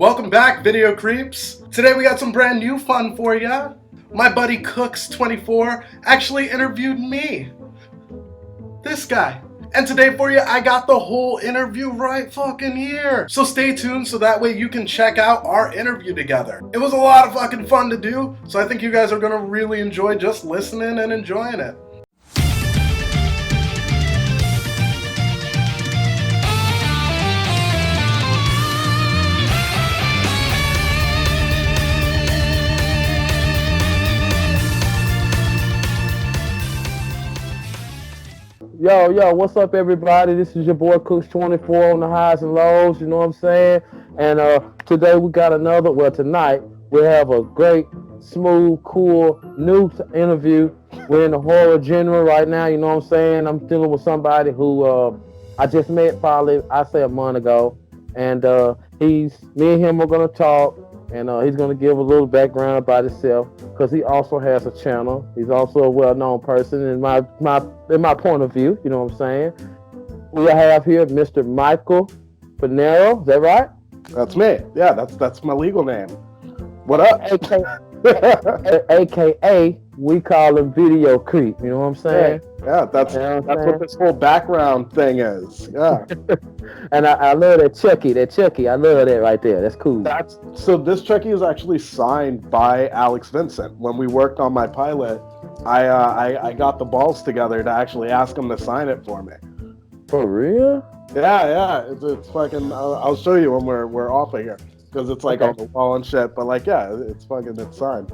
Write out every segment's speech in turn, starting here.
Welcome back, video creeps. Today we got some brand new fun for ya. My buddy Cookz24 actually interviewed me. This guy. And today for you, I got the whole interview right fucking here. So stay tuned so that way you can check out our interview together. It was a lot of fucking fun to do, so I think you guys are gonna really enjoy just listening and enjoying it. Yo, what's up, everybody? This is your boy Cookz24 on the highs and lows, you know what I'm saying? And today we got tonight we have a great, smooth, cool, new interview. We're in the horror genre right now, you know what I'm saying? I'm dealing with somebody who I just met probably, I say a month ago. And me and him are going to talk. And he's going to give a little background about himself because he also has a channel. He's also a well-known person in my point of view. You know what I'm saying? We have here Mr. Michael Pinero. Is that right? That's me. Yeah, that's my legal name. What up? AKA, we call him Video Creep. You know what I'm saying? Yeah, that's what this whole background thing is. Yeah. And I love that Chucky. I love that right there. That's cool. So this Chucky is actually signed by Alex Vincent. When we worked on my pilot, I got the balls together to actually ask him to sign it for me. For real? Yeah. It's fucking. I'll show you when we're off of here because it's like on the wall and shit. But like, yeah, it's signed.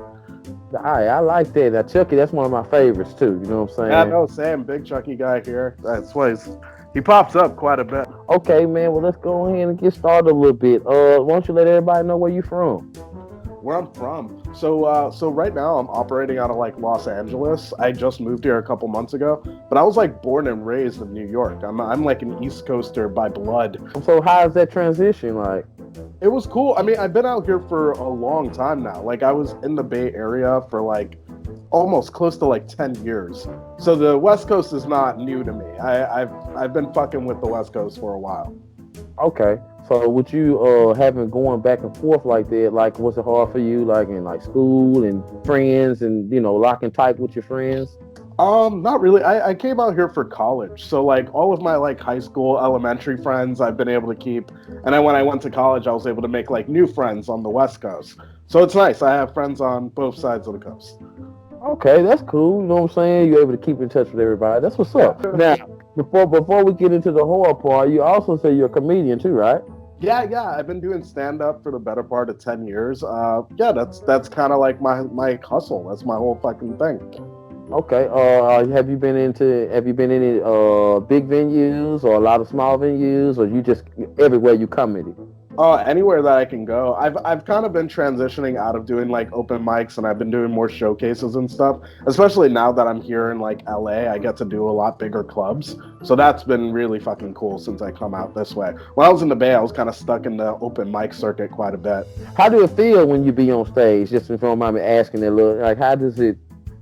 I like that. Now, Chucky, that's one of my favorites too. You know what I'm saying? Yeah, no, Sam, big Chucky guy here. That's why he pops up quite a bit. Okay, man. Well, let's go ahead and get started a little bit. Why don't you let everybody know where you're from? Where I'm from. So right now I'm operating out of like Los Angeles. I just moved here a couple months ago, but I was like born and raised in New York. I'm like an East Coaster by blood. So how's that transition like? It was cool. I mean, I've been out here for a long time now. Like I was in the Bay Area for like almost close to like 10 years. So the West Coast is not new to me. I've been fucking with the West Coast for a while. Okay. So with you having going back and forth like that, like was it hard for you like in like school and friends and locking tight with your friends? Not really. I came out here for college. So like all of my like high school, elementary friends I've been able to keep. And then when I went to college, I was able to make like new friends on the West Coast. So it's nice. I have friends on both sides of the coast. Okay, that's cool. You know what I'm saying? You're able to keep in touch with everybody. That's what's up. Now, before we get into the horror part, you also say you're a comedian too, right? Yeah. I've been doing stand-up for the better part of 10 years. Yeah, that's kind of like my hustle. That's my whole fucking thing. Okay. Have you been in any big venues or a lot of small venues, or you just everywhere you comedy? Anywhere that I can go. I've kind of been transitioning out of doing like open mics, and I've been doing more showcases and stuff. Especially now that I'm here in like LA, I get to do a lot bigger clubs. So that's been really fucking cool since I come out this way. When I was in the Bay, I was kind of stuck in the open mic circuit quite a bit. How do it feel when you be on stage? Just if you don't mind me asking it, like how does it,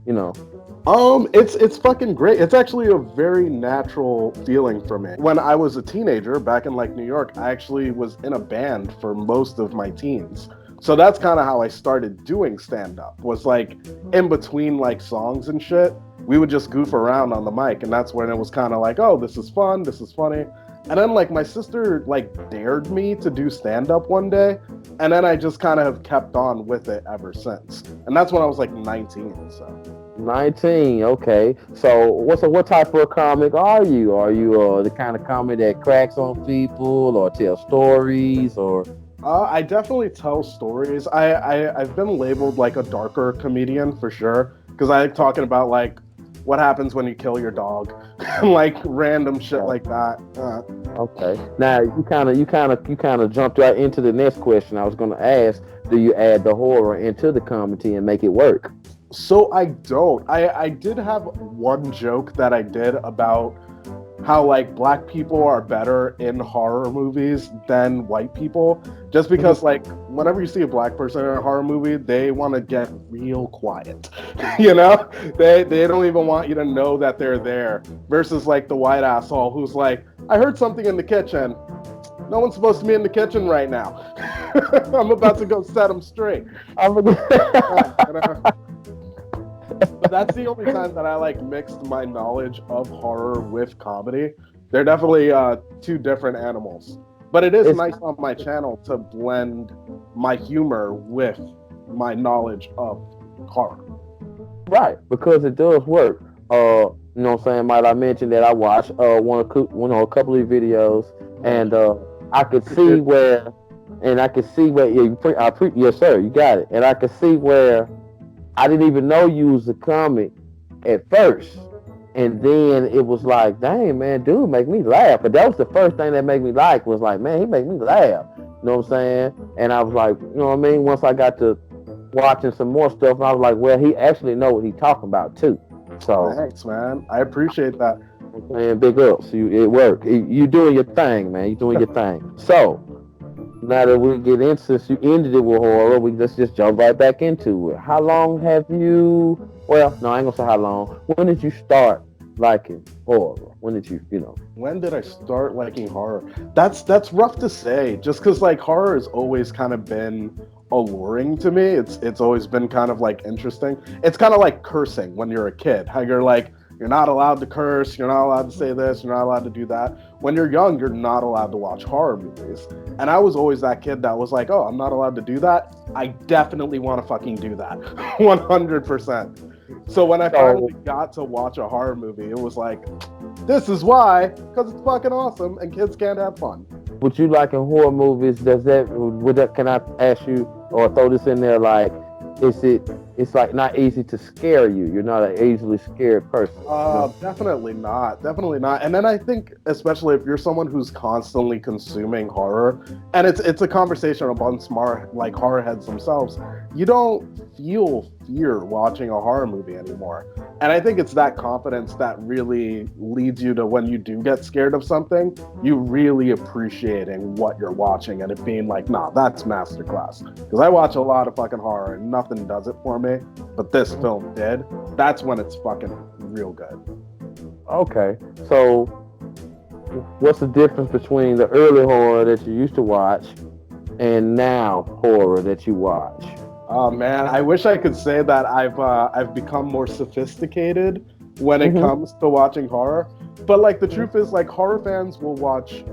It's fucking great. It's actually a very natural feeling for me. When I was a teenager back in like New York, I actually was in a band for most of my teens. So that's kind of how I started doing stand-up, was like in between like songs and shit. We would just goof around on the mic, and that's when it was kind of like, oh, this is fun, this is funny. And then like my sister like dared me to do stand-up one day, and then I just kind of have kept on with it ever since. And that's when I was like 19, so. 19, okay. So what type of comic are you? Are you the kind of comic that cracks on people or tell stories or? I definitely tell stories. I've been labeled like a darker comedian for sure, because I like talking about like what happens when you kill your dog, like random shit like that. Okay. Now you kind of jumped right into the next question I was going to ask. Do you add the horror into the comedy and make it work? So I don't. I did have one joke that I did about how like black people are better in horror movies than white people, just because like whenever you see a black person in a horror movie, they want to get real quiet. They don't even want you to know that they're there, versus like the white asshole who's like, I heard something in the kitchen. No one's supposed to be in the kitchen right now. I'm about to go set them straight. But that's the only time that I like mixed my knowledge of horror with comedy. They're definitely two different animals. But it is nice on my channel to blend my humor with my knowledge of horror. Right, because it does work. You know what I'm saying? Might I mention that I watched a couple of videos, and I could see where, yes sir, you got it, and I could see where I didn't even know you was a comic at first, and then it was like, dang man, dude, make me laugh. But that was the first thing that made me like was like, man, he make me laugh. You know what I'm saying? And I was like, you know what I mean? Once I got to watching some more stuff, I was like, well, he actually know what he's talking about too. So thanks, man. I appreciate that. Man, big ups. It worked. You doing your thing, man. You doing your thing. So now that we get in, since you ended it with horror, let's just jump right back into it. How long have you? Well, no, I ain't gonna say how long. When did you start liking horror? When did you When did I start liking horror? That's rough to say. Just because like horror has always kind of been alluring to me. It's always been kind of like interesting. It's kind of like cursing when you're a kid. How you're like, you're not allowed to curse, you're not allowed to say this, you're not allowed to do that. When you're young, you're not allowed to watch horror movies. And I was always that kid that was like, oh, I'm not allowed to do that. I definitely want to fucking do that. 100%. So when I finally got to watch a horror movie, it was like, this is why, because it's fucking awesome and kids can't have fun. What you like in horror movies, can I ask you or throw this in there, like, it's like not easy to scare you. You're not an easily scared person. Definitely not. Definitely not. And then I think, especially if you're someone who's constantly consuming horror, and it's a conversation among like horror heads themselves, you don't feel fear watching a horror movie anymore. And I think it's that confidence that really leads you to, when you do get scared of something, you really appreciating what you're watching and it being like, nah, that's masterclass. Because I watch a lot of fucking horror and nothing does it for me, but this film did. That's when it's fucking real good. Okay, so what's the difference between the early horror that you used to watch and now horror that you watch? Oh man, I wish I could say that I've become more sophisticated when it comes to watching horror. But like the truth is, like, horror fans will watch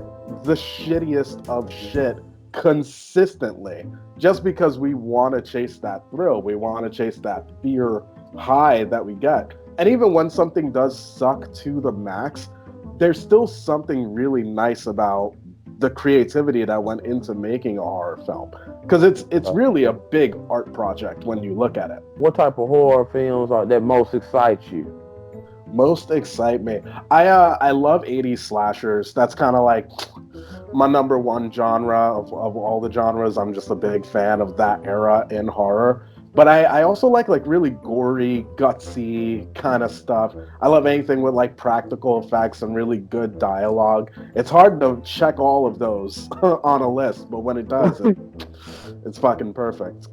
the shittiest of shit consistently just because we want to chase that thrill. We want to chase that fear high that we get. And even when something does suck to the max, there's still something really nice about the creativity that went into making a horror film, because it's really a big art project when you look at it. What type of horror films are that most excite you? Most excite me, I love 80s slashers. That's kind of like my number one genre of all the genres. I'm just a big fan of that era in horror. But I also like really gory, gutsy kind of stuff. I love anything with like practical effects and really good dialogue. It's hard to check all of those on a list, but when it does, it's fucking perfect.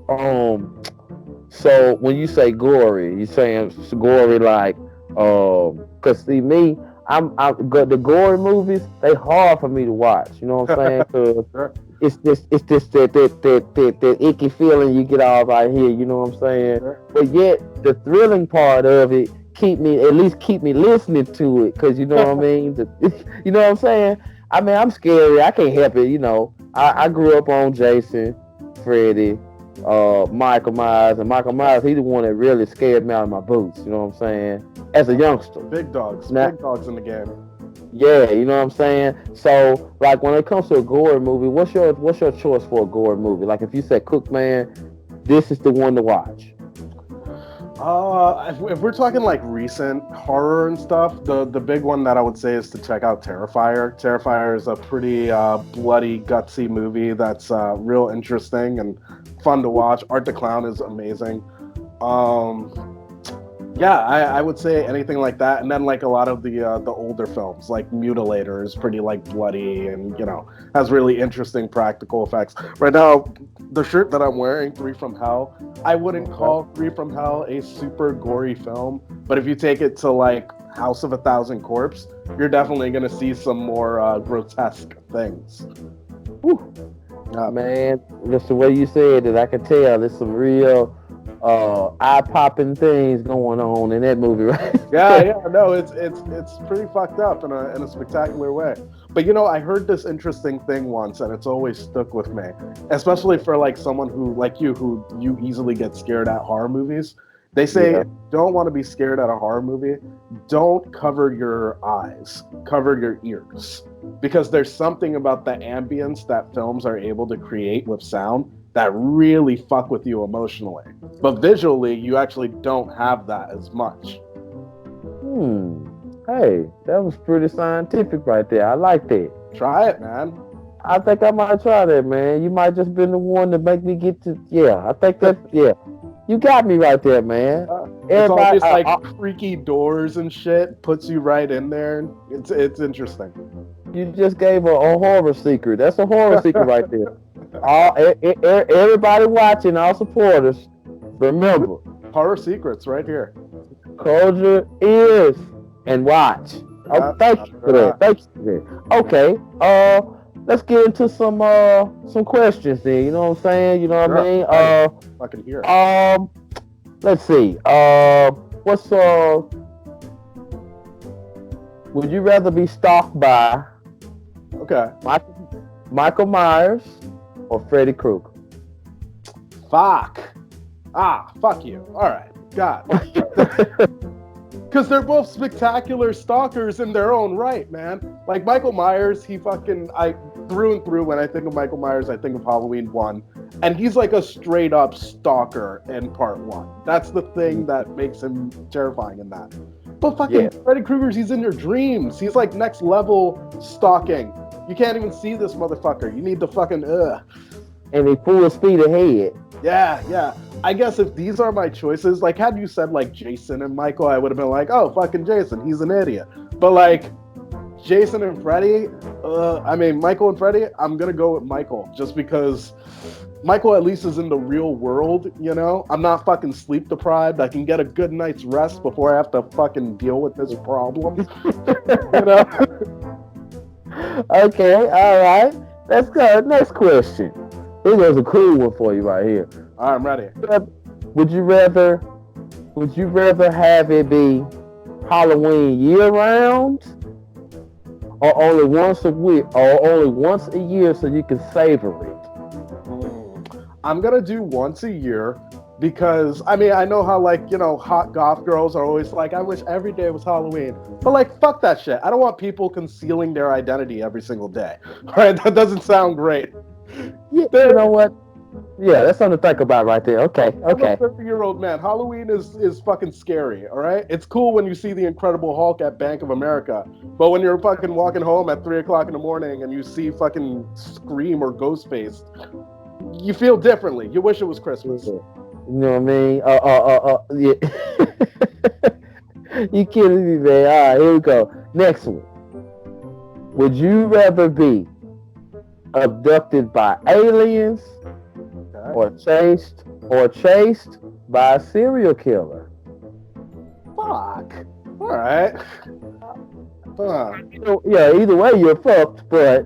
So when you say gory, you saying gory like, cause see me, the gory movies, they hard for me to watch. You know what I'm saying? Cause it's just that icky feeling you get all right here. You know what I'm saying? But yet the thrilling part of it keep me listening to it, cause you know what I mean. You know what I'm saying? I mean, I'm scary. I can't help it. You know, I grew up on Jason, Freddy, Michael Myers, and Michael Myers, he's the one that really scared me out of my boots. You know what I'm saying? As a youngster, big dogs in the game. Yeah, you know what I'm saying? So, like, when it comes to a gore movie, what's your choice for a gore movie? Like, if you said, Cook, man, this is the one to watch. If we're talking like recent horror and stuff, the big one that I would say is to check out Terrifier. Terrifier is a pretty bloody, gutsy movie that's real interesting and fun to watch. Art the Clown is amazing. Yeah, I would say anything like that, and then like a lot of the older films, like Mutilator is pretty like bloody and has really interesting practical effects. Right now, the shirt that I'm wearing, 3 from Hell, I wouldn't call 3 from Hell a super gory film, but if you take it to like House of a Thousand Corpse, you're definitely gonna see some more grotesque things. Whew. Man, just the way you said it, I can tell there's some real eye-popping things going on in that movie, right? Yeah, no, it's pretty fucked up in a spectacular way. But I heard this interesting thing once, and it's always stuck with me, especially for like someone who like who you easily get scared at horror movies. They say, if you don't want to be scared at a horror movie, don't cover your eyes, cover your ears, because there's something about the ambience that films are able to create with sound that really fuck with you emotionally. But visually, you actually don't have that as much. Hey, that was pretty scientific right there. I like that. Try it, man. I think I might try that, man. You might just been the one to make me get to. Yeah, I think that. Yeah, you got me right there, man. It's all just like freaky doors and shit. Puts you right in there. It's interesting. You just gave a horror secret. That's a horror secret right there. Everybody watching, all supporters, remember. Horror secrets right here. Close your ears and watch. Thank you for that. Thank you for that. Okay. Let's get into some questions then. You know what I'm saying? You know what I mean? I can hear it. Let's see. Would you rather be stalked by Michael Myers or Freddy Krueger? Fuck you. All right. God. Because they're both spectacular stalkers in their own right, man. Like Michael Myers, through and through, when I think of Michael Myers, I think of Halloween 1. And he's like a straight up stalker in part 1. That's the thing that makes him terrifying in that. But fucking Freddy Krueger's, he's in your dreams. He's like next level stalking. You can't even see this motherfucker. You need the fucking And he full speed ahead. Yeah. I guess if these are my choices, like had you said like Jason and Michael, I would have been like, oh, fucking Jason, he's an idiot. But like Jason and Freddy, Michael and Freddy, I'm gonna go with Michael just because Michael at least is in the real world, I'm not fucking sleep deprived. I can get a good night's rest before I have to fucking deal with this problem. Okay, all right. Let's go. Next question. This was a cool one for you right here. All right, I'm ready. Would you rather have it be Halloween year round, or only once a week, or only once a year so you can savor it? I'm gonna do once a year because I know how hot goth girls are always like, I wish every day was Halloween, but like fuck that shit. I don't want people concealing their identity every single day. All right, that doesn't sound great. Yeah, you know what? Yeah, that's something to think about right there. Okay. I'm a 30-year-old man. Halloween is fucking scary, all right? It's cool when you see the Incredible Hulk at Bank of America, but when you're fucking walking home at 3 o'clock in the morning and you see fucking Scream or Ghostface, you feel differently. You wish it was Christmas. You know what I mean? Yeah. You kidding me, man? All right, here we go. Next one. Would you rather be abducted by aliens or chased by a serial killer? Fuck. All right. Yeah, either way you're fucked, but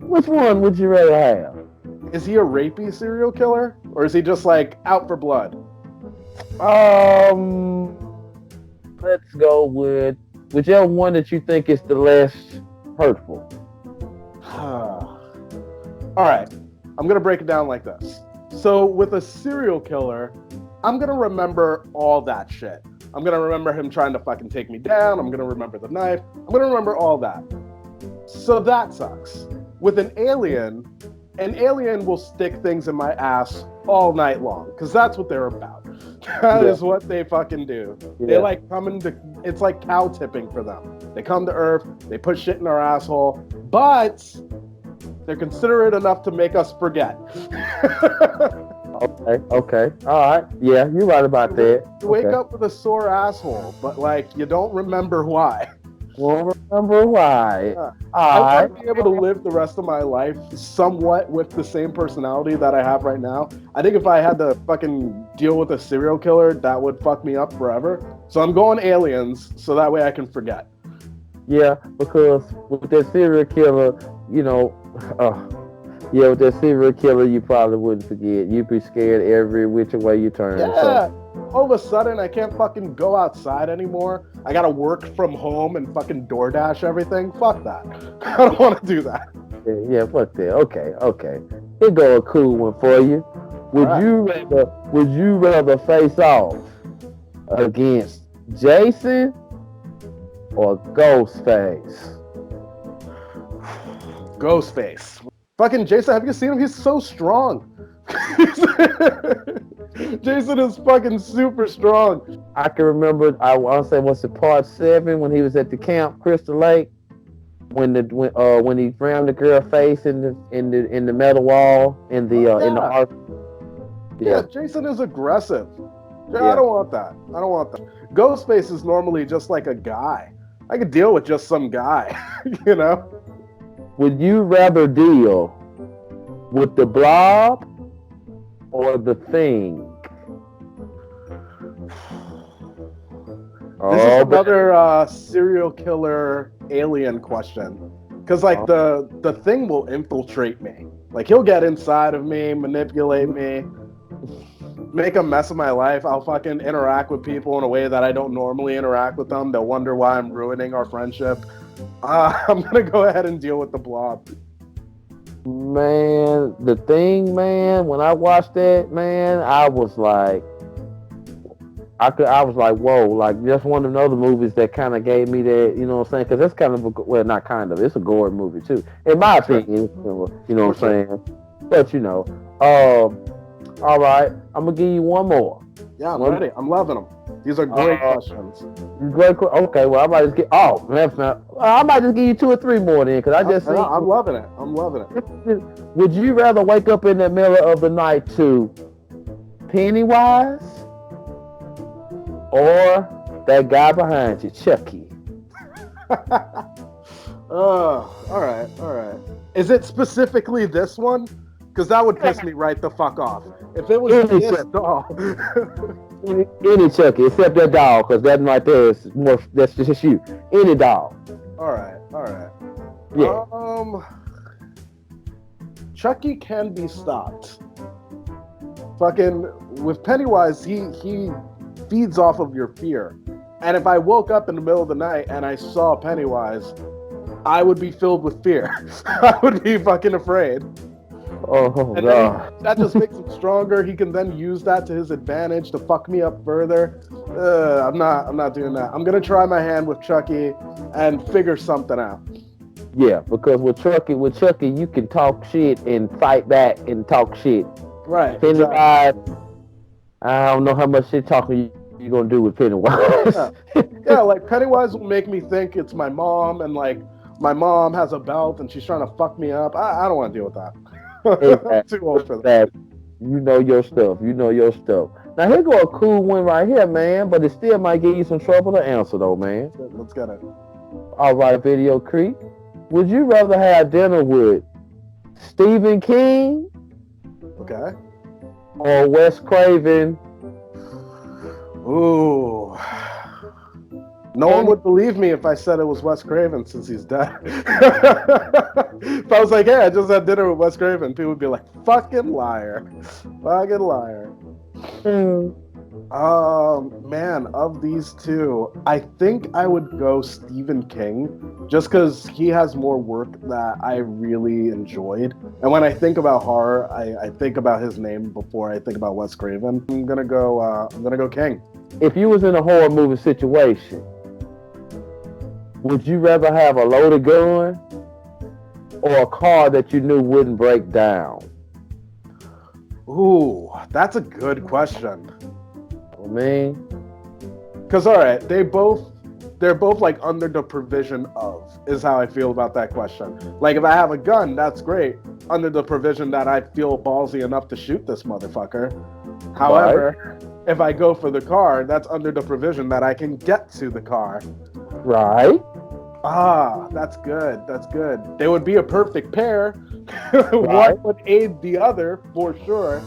which one would you rather have? Is he a rapey serial killer, or is he just like out for blood? Let's go with whichever one that you think is the less hurtful. All right, I'm gonna break it down like this. So with a serial killer, I'm gonna remember all that shit. I'm gonna remember him trying to fucking take me down. I'm gonna remember the knife. I'm gonna remember all that. So that sucks. With an alien will stick things in my ass all night long, because that's what they're about. That is what they fucking do. Yeah. They like it's like cow tipping for them. They come to Earth, they put shit in our asshole, but they're considerate enough to make us forget. Okay. All right. Yeah, you're right about that. You wake up with a sore asshole, but like you don't remember why. Won't remember why. I All want right. to be able to live the rest of my life somewhat with the same personality that I have right now. I think if I had to fucking deal with a serial killer, that would fuck me up forever. So I'm going aliens so that way I can forget. Yeah, because with that serial killer, you know, yeah, with that serial killer, you probably wouldn't forget. You'd be scared every which way you turn. Yeah. So, All of a sudden, I can't fucking go outside anymore. I gotta work from home and fucking DoorDash everything. Fuck that. I don't want to do that. yeah, fuck that. Okay. Here go a cool one for you. All right. Would you rather face off against Jason or Ghostface? Ghostface. Fucking Jason, have you seen him? He's so strong. Jason is fucking super strong. I can remember. I want to say was it part 7 when he was at the camp Crystal Lake when he rammed the girl face in the metal wall in the Yeah. arc. Yeah, Yeah, Jason is aggressive. Yeah, I yeah. don't want that. I don't want that. Ghostface is normally just like a guy. I could deal with just some guy, you know? Would you rather deal with the Blob or the Thing? This is Oh, another serial killer alien question. Because, like, the thing will infiltrate me. Like, he'll get inside of me, manipulate me, make a mess of my life. I'll fucking interact with people in a way that I don't normally interact with them. They'll wonder why I'm ruining our friendship. I'm going to go ahead and deal with the Blob. man, the Thing, man. When I watched that, man, I was like, I was like, whoa, like that's one of the other movies that kind of gave me that, you know what I'm saying? Because that's kind of well, not kind of, it's a gore movie too, in my opinion. You know what I'm saying? But all right, I'm gonna give you one more. Yeah, I'm ready. I'm loving them. These are great questions. Great. Okay, well, I might just get. Oh, man, I might just give you 2 or 3 more then, because I just. I'm loving it. I'm loving it. Would you rather wake up in the middle of the night to Pennywise or that guy behind you, Chucky? All right, all right. Is it specifically this one? Because that would piss me right the fuck off. If it was this doll. Any Chucky, except that doll, because that right there is more. That's just you. Any doll. All right, all right. Yeah. Chucky can be stopped. Fucking with Pennywise, he feeds off of your fear. And if I woke up in the middle of the night and I saw Pennywise, I would be filled with fear. I would be fucking afraid. Oh God. That just makes him stronger. He can then use that to his advantage to fuck me up further. I'm not doing that. I'm gonna try my hand with Chucky and figure something out. Yeah, because with Chucky, you can talk shit and fight back and talk shit. Right. Pennywise, exactly. I don't know how much shit talking you're gonna do with Pennywise. Yeah, like Pennywise will make me think it's my mom, and like my mom has a belt and she's trying to fuck me up. I don't want to deal with that. Exactly. I'm too old for that. You know your stuff. Now here go a cool one right here, man. But it still might give you some trouble to answer, though, man. Let's get it. All right, Video Creep. Would you rather have dinner with Stephen King? Okay. Or Wes Craven? Ooh. No one would believe me if I said it was Wes Craven since he's dead. If I was like, hey, I just had dinner with Wes Craven, people would be like, fucking liar. Fucking liar. Man, of these two, I think I would go Stephen King, just because he has more work that I really enjoyed. And when I think about horror, I think about his name before I think about Wes Craven. I'm gonna go King. If you was in a horror movie situation, would you rather have a loaded gun or a car that you knew wouldn't break down? Ooh, that's a good question. I mean, because all right, they're both like under the provision of is how I feel about that question. Like if I have a gun, that's great, under the provision that I feel ballsy enough to shoot this motherfucker. However, if I go for the car, that's under the provision that I can get to the car. Right. Ah, that's good. That's good. They would be a perfect pair. One Right. would aid the other for sure.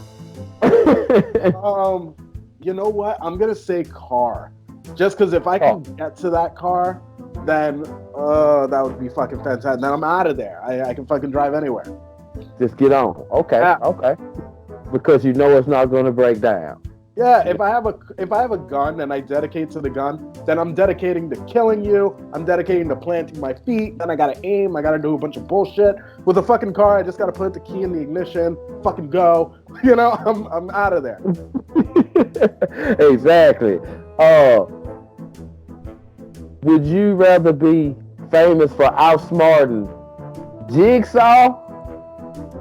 Um, you know what? I'm gonna say car, just because if I can Oh, get to that car, then that would be fucking fantastic. Then I'm out of there. I can fucking drive anywhere. just get on. Okay, Yeah, okay. Because you know it's not going to break down. yeah. If I have a gun and I dedicate to the gun, then I'm dedicating to killing you. I'm dedicating to planting my feet. Then I gotta aim. I gotta do a bunch of bullshit. With a fucking car, I just gotta put the key in the ignition. Fucking go. You know, I'm out of there. Exactly. Uh, would you rather be famous for outsmarting Jigsaw,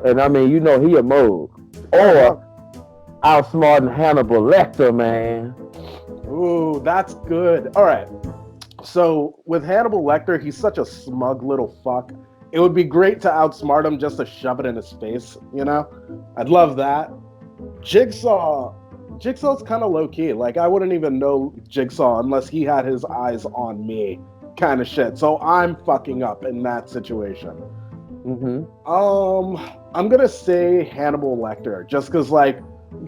and I mean, you know he a move, Yeah, no. or outsmarting Hannibal Lecter, man? Ooh, that's good. All right. So with Hannibal Lecter, he's such a smug little fuck. It would be great to outsmart him just to shove it in his face, you know? I'd love that. Jigsaw, Jigsaw's kind of low key. Like I wouldn't even know Jigsaw unless he had his eyes on me, kind of shit. So I'm fucking up in that situation. Mm-hmm. I'm gonna say Hannibal Lecter, just cause like,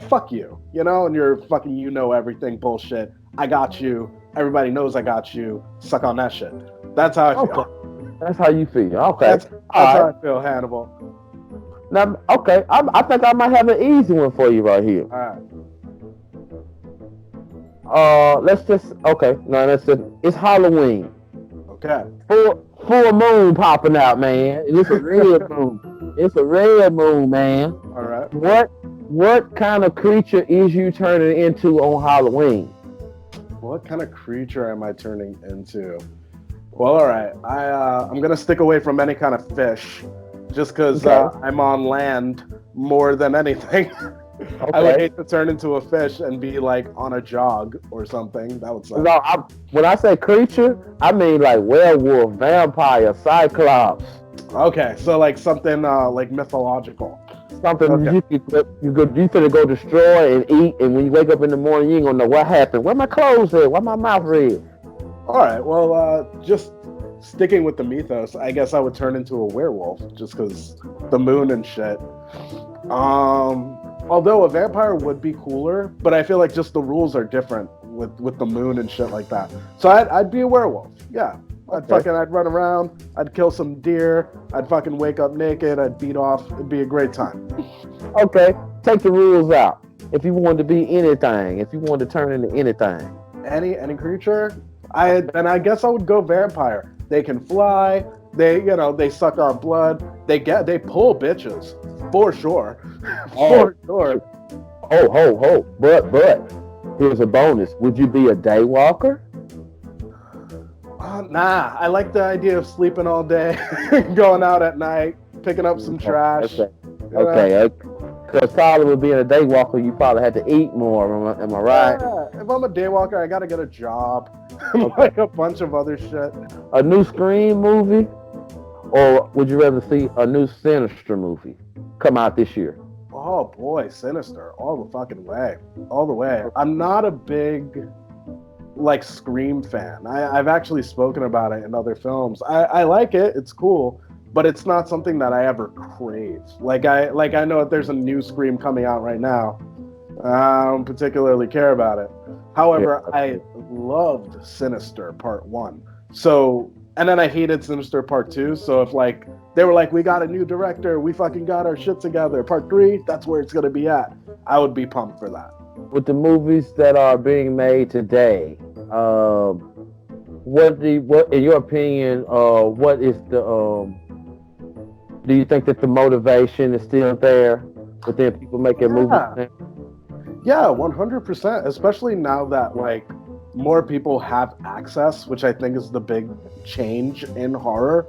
fuck you, you know, and you're fucking you know everything bullshit. I got you. Everybody knows I got you. Suck on that shit. That's how I Okay, feel. that's how you feel. Okay, That's all that's how right. I feel, Hannibal. Now, okay, I think I might have an easy one for you right here. All right. Let's just okay. No, let's just. It's Halloween. Okay. Full moon popping out, man. And it's a red moon. It's a red moon, man. All right. What kind of creature is you turning into on Halloween? What kind of creature am I turning into? Well, all right. I'm gonna stick away from any kind of fish, just because Okay. I'm on land more than anything. I would Okay. hate to turn into a fish and be like on a jog or something. That would suck. No, when I say creature, I mean like werewolf, vampire, cyclops, Okay, so like something like mythological. something Okay. you finna go destroy and eat, and when you wake up in the morning, you ain't gonna know what happened. Where my clothes at? Why my mouth red? All right. Well, just sticking with the mythos, I guess I would turn into a werewolf just because the moon and shit. Although a vampire would be cooler, but I feel like just the rules are different with the moon and shit like that. So I'd be a werewolf. Yeah. Okay. I'd run around, I'd kill some deer, I'd fucking wake up naked, I'd beat off, it'd be a great time. Okay. Take the rules out. If you wanted to be anything, if you wanted to turn into anything. Any creature, I guess I would go vampire. They can fly, they suck our blood, they pull bitches, for sure. Oh, For sure. ho. But here's a bonus. Would you be a daywalker? Nah, I like the idea of sleeping all day, going out at night, picking up some trash. Okay. You know? Okay. Because probably with being a daywalker, you probably had to eat more. Am I right? Yeah, if I'm a daywalker, I gotta get a job, Okay. like a bunch of other shit. A new Scream movie, or would you rather see a new Sinister movie come out this year? Oh boy, Sinister, all the fucking way, all the way. I'm not a big like Scream fan. I've actually spoken about it in other films. I like it, it's cool, but it's not something that I ever crave. I know that there's a new Scream coming out right now. I don't particularly care about it. However, Yeah. I loved Sinister Part 1. So, and then I hated Sinister Part 2. So if like they were like, we got a new director, we fucking got our shit together. Part 3, that's where it's gonna be at. I would be pumped for that. With the movies that are being made today, what in your opinion, what is the do you think that the motivation is still there within people making movies? Yeah. Yeah, 100%. Especially now that like more people have access, which I think is the big change in horror.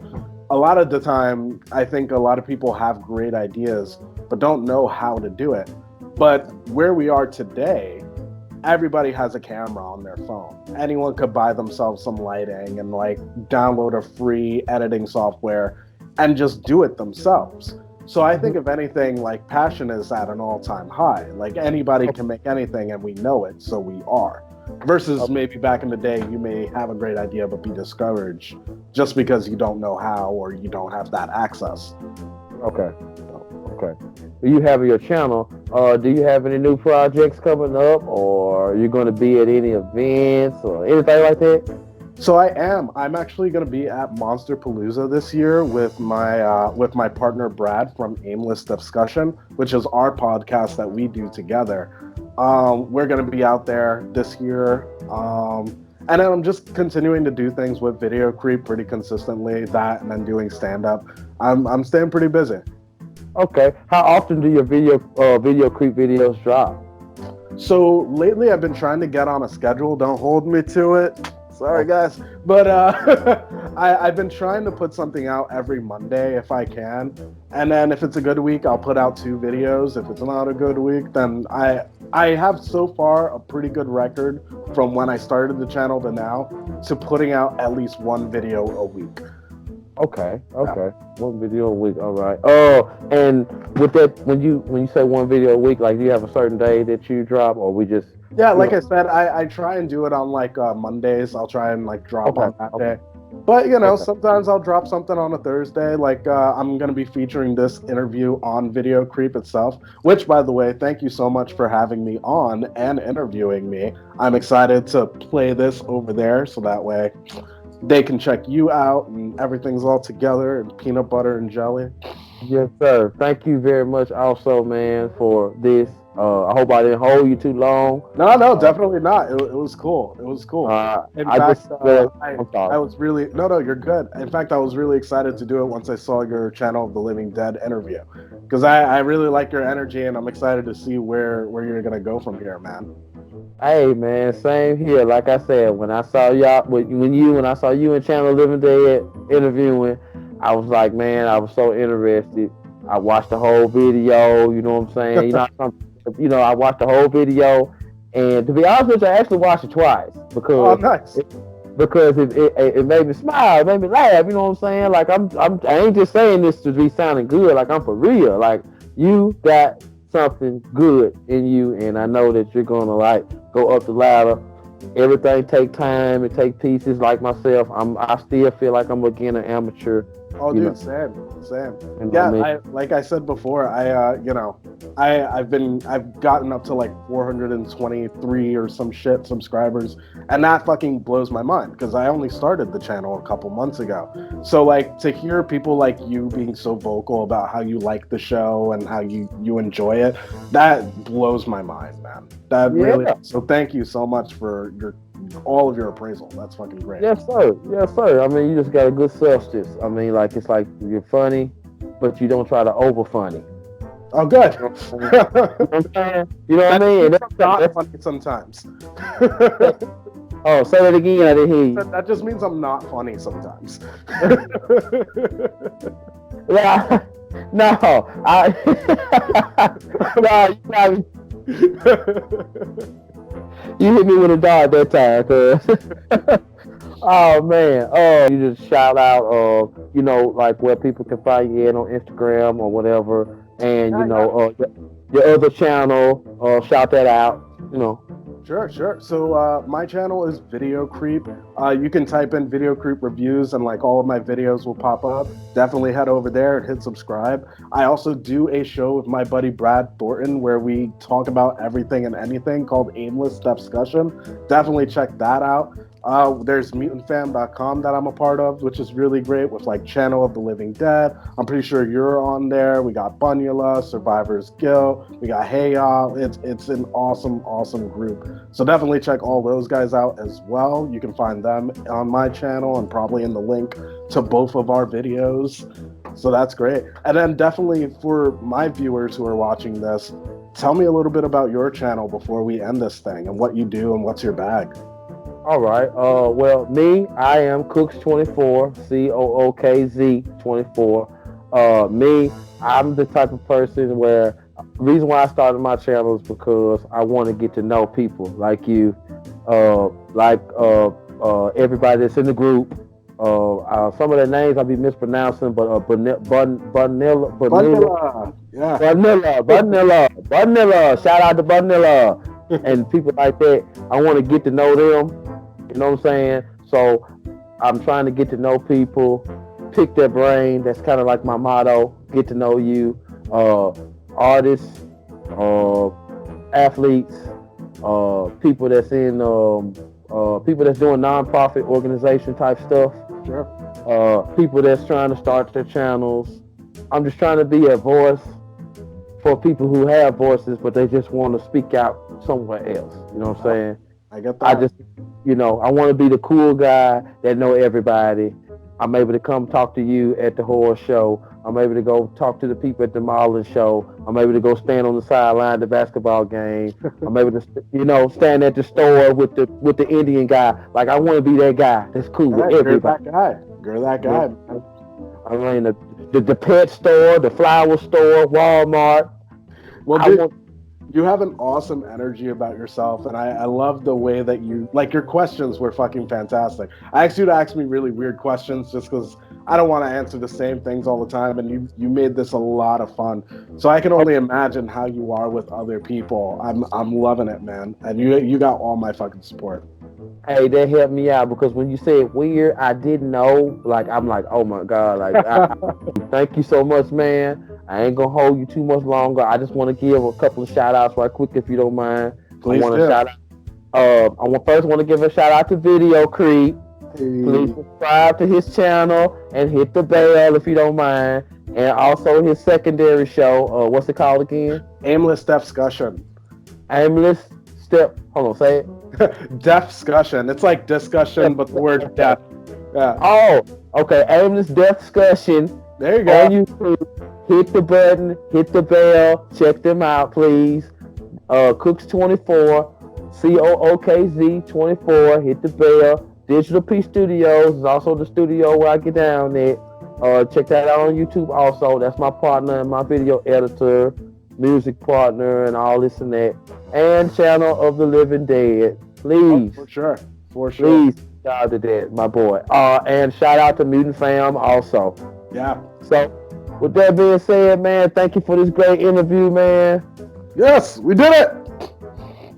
A lot of the time, I think a lot of people have great ideas, but don't know how to do it. But where we are today, everybody has a camera on their phone. Anyone could buy themselves some lighting and like download a free editing software and just do it themselves. So I think if anything, like passion is at an all-time high. Like anybody can make anything and we know it, so we are. Versus maybe back in the day, you may have a great idea but be discouraged just because you don't know how or you don't have that access. Okay. Okay. You have your channel. Do you have any new projects coming up, or are you going to be at any events or anything like that? So I am. I'm actually going to be at Monster Palooza this year with my partner Brad from Aimless Deathscussion, which is our podcast that we do together. We're going to be out there this year. And then I'm just continuing to do things with Video Creep pretty consistently, that and then doing stand-up. I'm staying pretty busy. Okay. How often do your Video Creep videos drop? So lately I've been trying to get on a schedule. Don't hold me to it. Sorry, guys. But I've been trying to put something out every Monday if I can. And then if it's a good week, I'll put out 2 videos. If it's not a good week, then I have so far a pretty good record from when I started the channel to now to putting out at least 1 video a week. Okay. Yeah. 1 video a week. All right. Oh, and with that, when you say 1 video a week, like, do you have a certain day that you drop, or we just? Yeah, like I said, I try and do it on like Mondays. I'll try and like drop on that day. But sometimes I'll drop something on a Thursday. Like I'm gonna be featuring this interview on Video Creep itself. Which, by the way, thank you so much for having me on and interviewing me. I'm excited to play this over there, so that way they can check you out and everything's all together and peanut butter and jelly. Yes, sir. Thank you very much also, man, for this. I hope I didn't hold you too long. No, definitely not. It was cool. It was cool. In fact, I was really no, you're good. In fact, I was really excited to do it once I saw your Channel of the Living Dead interview, because I really like your energy and I'm excited to see where you're gonna go from here, man. Hey, man, same here. Like I said, when I saw y'all, when I saw you in Channel of the Living Dead interviewing, I was like, man, I was so interested. I watched the whole video. You know what I'm saying? I watched the whole video, and to be honest with you, I actually watched it twice because it made me smile, it made me laugh. You know what I'm saying? Like I ain't just saying this to be sounding good. Like, I'm for real. Like, you got something good in you, and I know that you're gonna like go up the ladder. Everything take time. It take pieces. Like myself, I still feel like I'm again an amateur. Oh, dude, same. Yeah, like I said before, I've gotten up to like 423 or some shit subscribers, and that fucking blows my mind because I only started the channel a couple months ago. So like to hear people like you being so vocal about how you like the show and how you enjoy it, that blows my mind, man. That really. So thank you so much for all of your appraisal. That's fucking great. Yes, sir. I mean, you just got a good substance. I mean, like, it's like you're funny, but you don't try to over funny. Oh, good. You know what I mean? That's not funny sometimes. Oh, say that again. I didn't hear you. That just means I'm not funny sometimes. Yeah. No, you hit me with a dart that time, cuz. Oh, man. Oh, you just shout out, like where people can find you on Instagram or whatever. And, your other channel, shout that out, Sure. So my channel is Video Creep. You can type in Video Creep Reviews and like all of my videos will pop up. Definitely head over there and hit subscribe. I also do a show with my buddy Brad Thornton where we talk about everything and anything called Aimless Deathscussion. Definitely check that out. There's mutantfam.com that I'm a part of, which is really great with like Channel of the Living Dead. I'm pretty sure you're on there. We got Bunula, Survivor's Guild. We got Hey Y'all. It's an awesome group. So definitely check all those guys out as well. You can find them on my channel and probably in the link to both of our videos. So that's great. And then definitely for my viewers who are watching this, tell me a little bit about your channel before we end this thing and what you do and what's your bag. All right. Well, I am Cookz24, Cookz24. I'm the type of person where the reason why I started my channel is because I want to get to know people like you, everybody that's in the group. Some of the names I'll be mispronouncing, but Bunilla. Yeah. Bunilla. Shout out to Bunilla. and people like that, I want to get to know them. You know what I'm saying? So I'm trying to get to know people, pick their brain. That's kind of like my motto: get to know you. Artists, athletes, people that's in, people that's doing nonprofit organization type stuff. Sure. People that's trying to start their channels. I'm just trying to be a voice for people who have voices, but they just want to speak out somewhere else. You know what I'm saying? I get that. I just, I want to be the cool guy that know everybody. I'm able to come talk to you at the horror show. I'm able to go talk to the people at the modeling show. I'm able to go stand on the sideline at the basketball game. I'm able to, stand at the store with the Indian guy. Like, I want to be that guy that's cool with everybody. You're that guy. I mean, the pet store, the flower store, Walmart. Well, dude, you have an awesome energy about yourself, and I love the way that your questions were fucking fantastic. I asked you to ask me really weird questions just because I don't want to answer the same things all the time, and you made this a lot of fun. So I can only imagine how you are with other people. I'm loving it, man, and you got all my fucking support. Hey, that helped me out because when you said weird, I didn't know. Like, I'm like, oh my God. Like, thank you so much, man. I ain't gonna hold you too much longer. I just want to give a couple of shout outs right quick, if you don't mind. Please I want to shout out. I want to give a shout out to Video Creep. Hey. Please subscribe to his channel and hit the bell if you don't mind. And also his secondary show. What's it called again? Aimless Deathscussion. Hold on, say it. Deathscussion. It's like discussion, but the word death. Yeah. Oh, okay. Aimless Deathscussion. There you go. On YouTube. Hit the button, hit the bell. Check them out, please. Cookz24, Cookz 24. Hit the bell. Digital P Studios is also the studio where I get down there. Check that out on YouTube also. That's my partner and my video editor, music partner, and all this and that. And Channel of the Living Dead. Please. Oh, for sure. Please shout out to that, my boy. And shout out to Mutant Fam also. Yeah. So, with that being said, man, thank you for this great interview, man. Yes, we did it.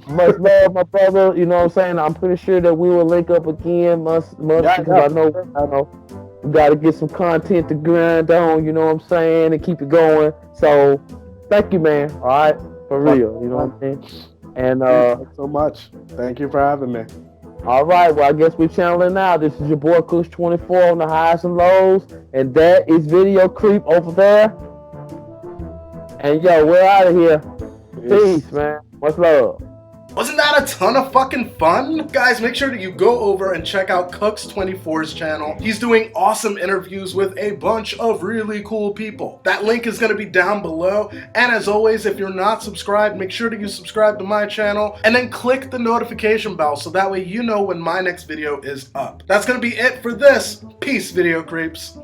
Much love, my brother. You know what I'm saying? I'm pretty sure that we will link up again because I know we got to get some content to grind on, you know what I'm saying, and keep it going. So, thank you, man. All right? For real, you know what I'm saying? And thank you so much. Thank you for having me. All right, well, I guess we're channeling now. This is your boy Cookz24 on the highs and lows, and that is Video Creep over there. And yo, we're out of here. Peace, man. Much love. Wasn't that a ton of fucking fun? Guys, make sure that you go over and check out Cookz24's channel. He's doing awesome interviews with a bunch of really cool people. That link is gonna be down below. And as always, if you're not subscribed, make sure that you subscribe to my channel and then click the notification bell so that way you know when my next video is up. That's gonna be it for this. Peace, Video Creeps.